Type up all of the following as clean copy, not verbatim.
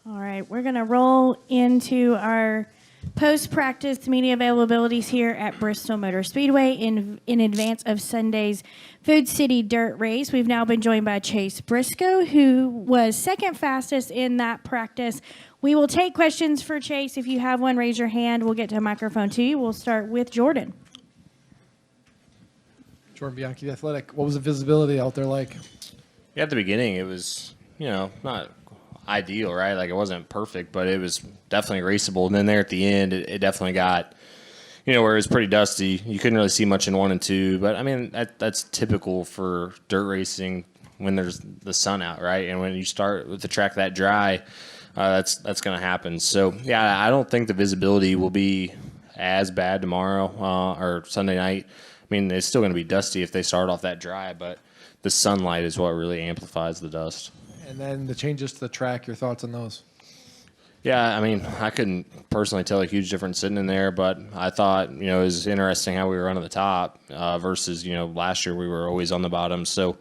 All right, we're going to roll into our post-practice media availabilities here at Bristol Motor Speedway in advance of Sunday's Food City Dirt Race. We've now been joined by Chase Briscoe, who was second fastest in that practice. We will take questions for Chase. If you have one, raise your hand. We'll get to a microphone to you. We'll start with Jordan. Jordan Bianchi, The Athletic. What was the visibility out there like? Yeah, at the beginning, it was, not ideal, right? Like, it wasn't perfect, but it was definitely raceable. And then there at the end, it definitely got, where it was pretty dusty. You couldn't really see much in 1 and 2. But, I mean, that's typical for dirt racing when there's the sun out, right? And when you start with the track that dry, that's going to happen. So, yeah, I don't think the visibility will be as bad tomorrow or Sunday night. I mean, it's still going to be dusty if they start off that dry, but the sunlight is what really amplifies the dust. And then the changes to the track, your thoughts on those? Yeah, I mean, I couldn't personally tell a huge difference sitting in there, but I thought, it was interesting how we were running the top versus, last year we were always on the bottom. So,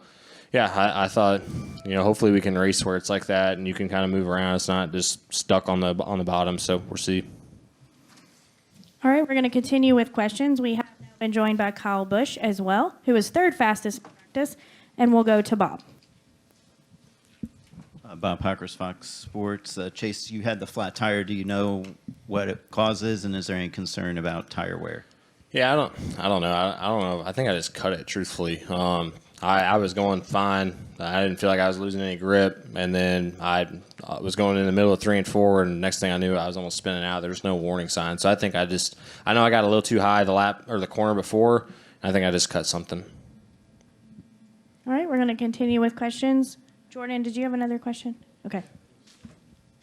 yeah, I thought, hopefully we can race where it's like that and you can kind of move around. It's not just stuck on the bottom, so we'll see. All right, we're going to continue with questions. We have been joined by Kyle Busch as well, who was third fastest in practice, and we'll go to Bob. Bob Packers, Fox Sports. Chase, you had the flat tire. Do you know what it causes, and is there any concern about tire wear? Yeah, I don't know. I don't know. I think I just cut it, truthfully. I was going fine. I didn't feel like I was losing any grip, and then I was going in the middle of 3 and 4, and next thing I knew, I was almost spinning out. There was no warning sign, so I think I know I got a little too high the lap or the corner before, and I think I just cut something. All right, we're going to continue with questions. Jordan, did you have another question? Okay.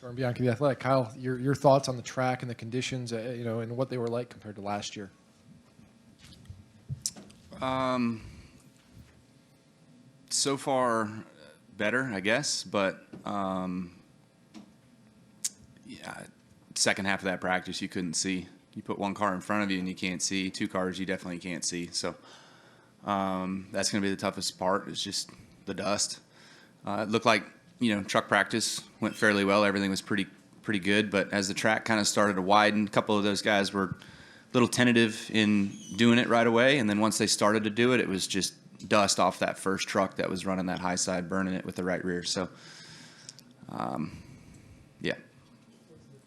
Jordan Bianchi, The Athletic. Kyle, your thoughts on the track and the conditions, and what they were like compared to last year? So far, better, I guess. But second half of that practice, you couldn't see. You put one car in front of you and you can't see. 2 cars, you definitely can't see. So that's going to be the toughest part. Is just the dust. It looked like truck practice went fairly well. Everything was pretty good. But as the track kind of started to widen, a couple of those guys were a little tentative in doing it right away. And then once they started to do it, it was just dust off that first truck that was running that high side, burning it with the right rear. So, yeah. Was the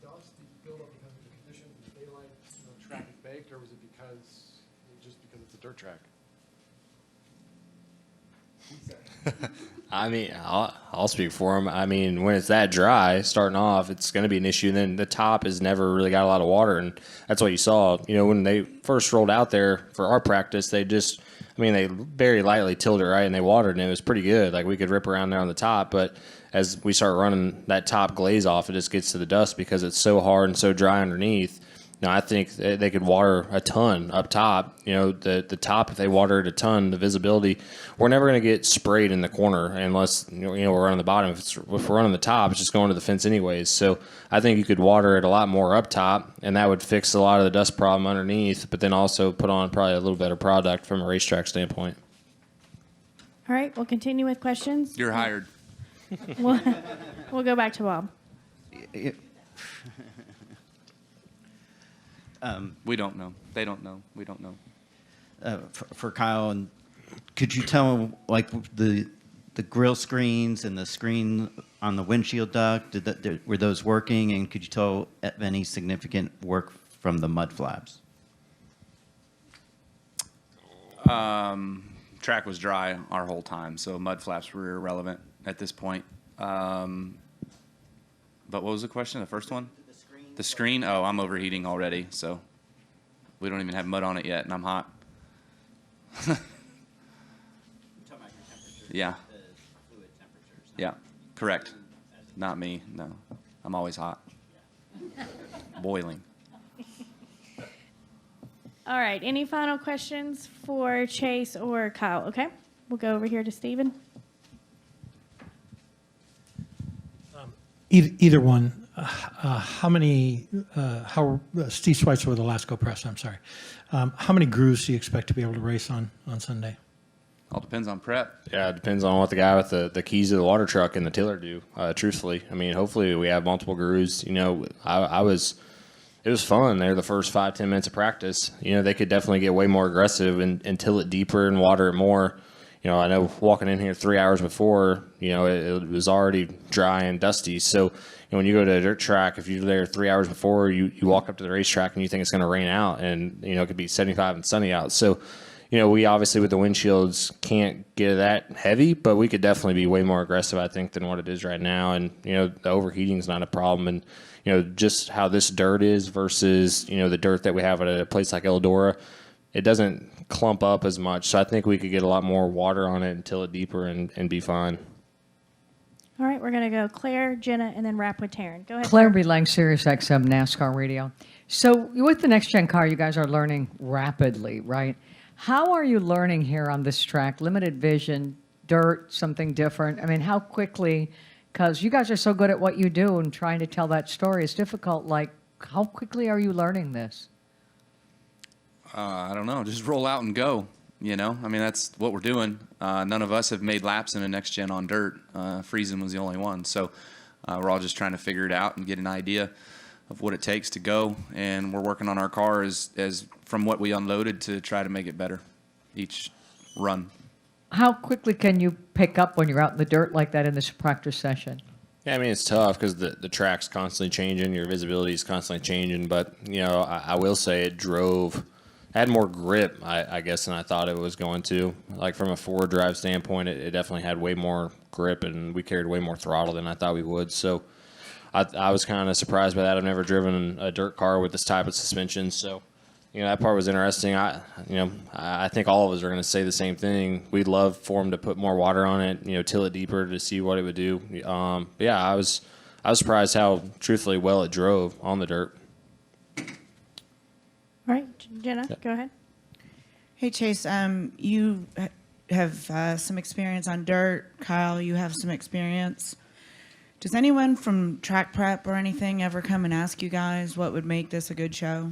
dust build up because of the conditions, the daylight, the track is baked, or was it because it's a dirt track? I mean, I'll speak for him. I mean, when it's that dry, starting off, it's going to be an issue. And then the top has never really got a lot of water, and that's what you saw. When they first rolled out there for our practice, they very lightly tilled it, right, and they watered, and it was pretty good. Like, we could rip around there on the top, but as we start running that top glaze off, it just gets to the dust because it's so hard and so dry underneath. I think they could water a ton up top. The top, if they watered a ton, the visibility, we're never going to get sprayed in the corner unless, we're running the bottom. If we're running the top, it's just going to the fence anyways. So I think you could water it a lot more up top, and that would fix a lot of the dust problem underneath, but then also put on probably a little better product from a racetrack standpoint. All right, we'll continue with questions. You're hired. We'll go back to Bob. We don't know. They don't know. We don't know. For Kyle, and could you tell like the grill screens and the screen on the windshield duct, were those working? And could you tell of any significant work from the mud flaps? Track was dry our whole time, so mud flaps were irrelevant at this point. But what was the question? The first one? The screen? Oh, I'm overheating already, so we don't even have mud on it yet, and I'm hot. Yeah. Yeah, correct. Not me, no. I'm always hot. Boiling. All right, any final questions for Chase or Kyle? Okay, we'll go over here to Steven. Either one. How many, Steve Schweitzer with the Lasco Press, I'm sorry. How many grooves do you expect to be able to race on Sunday? All depends on prep. Yeah, it depends on what the guy with the keys to the water truck and the tiller do. Truthfully, I mean, hopefully we have multiple gurus. You know, it was fun there the first 5-10 minutes of practice. You know, they could definitely get way more aggressive and till it deeper and water it more. You know, I know walking in here 3 hours before, you know, it was already dry and dusty. So, you know, when you go to a dirt track, if you're there 3 hours before, you walk up to the racetrack and you think it's going to rain out, and, you know, it could be 75 and sunny out. So, you know, we obviously with the windshields can't get that heavy, but we could definitely be way more aggressive, I think, than what it is right now. And, you know, the overheating is not a problem. And, you know, just how this dirt is versus, you know, the dirt that we have at a place like Eldora, it doesn't clump up as much. So I think we could get a lot more water on it and till it deeper and be fine. All right, we're going to go Claire, Jenna, and then wrap with Taryn. Go ahead. Claire B. Lang, Sirius XM NASCAR Radio. So with the next gen car, you guys are learning rapidly, right? How are you learning here on this track? Limited vision, dirt, something different. I mean, how quickly, because you guys are so good at what you do and trying to tell that story is difficult. Like, how quickly are you learning this? I don't know. Just roll out and go. You know, I mean, that's what we're doing. None of us have made laps in a next gen on dirt. Friesen was the only one. So we're all just trying to figure it out and get an idea of what it takes to go. And we're working on our car as from what we unloaded to try to make it better each run. How quickly can you pick up when you're out in the dirt like that in this practice session? Yeah, I mean, it's tough because the track's constantly changing. Your visibility is constantly changing. But, you know, I will say it had more grip, I guess, than I thought it was going to. Like from a forward drive standpoint, it definitely had way more grip, and we carried way more throttle than I thought we would. So I was kind of surprised by that. I've never driven a dirt car with this type of suspension. So, you know, that part was interesting. I think all of us are going to say the same thing. We'd love for them to put more water on it, you know, till it deeper to see what it would do. But yeah, I was surprised how truthfully well it drove on the dirt. All right, Jenna, go ahead. Hey, Chase, you have some experience on dirt. Kyle, you have some experience. Does anyone from track prep or anything ever come and ask you guys what would make this a good show?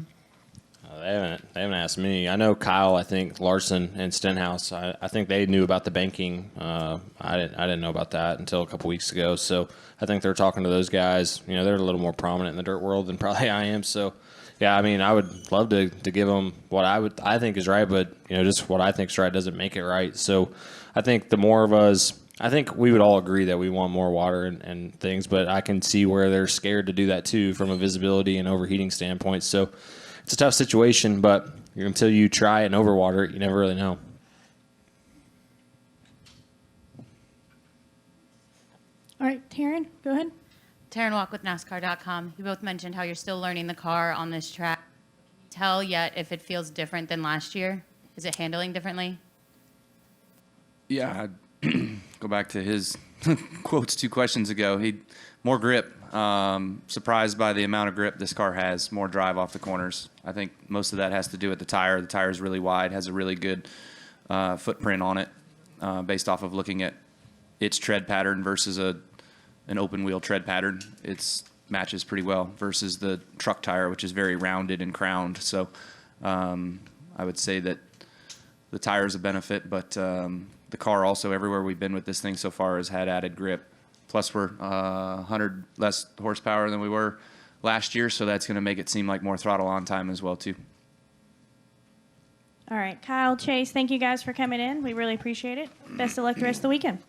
They haven't asked me. I know Kyle, I think Larson and Stenhouse, I think they knew about the banking. I didn't know about that until a couple weeks ago. So I think they're talking to those guys. You know, they're a little more prominent in the dirt world than probably I am. So yeah, I mean, I would love to give them what I think is right, but you know, just what I think is right doesn't make it right. So I think the more of us, I think we would all agree that we want more water and things, but I can see where they're scared to do that too from a visibility and overheating standpoint. So it's a tough situation, but until you try and overwater it, you never really know. All right, Taryn, go ahead. Taryn Walk with NASCAR.com. You both mentioned how you're still learning the car on this track. Can you tell yet if it feels different than last year? Is it handling differently? Yeah, I'd go back to his quotes 2 questions ago. More grip. Surprised by the amount of grip this car has. More drive off the corners. I think most of that has to do with the tire. The tire is really wide, has a really good footprint on it, based off of looking at its tread pattern versus an open wheel tread pattern. It matches pretty well versus the truck tire, which is very rounded and crowned. So I would say that the tire is a benefit, but the car also, everywhere we've been with this thing so far, has had added grip. Plus, we're 100 less horsepower than we were last year, so that's going to make it seem like more throttle on time as well, too. All right, Kyle, Chase, thank you guys for coming in. We really appreciate it. Best of luck the rest of the weekend.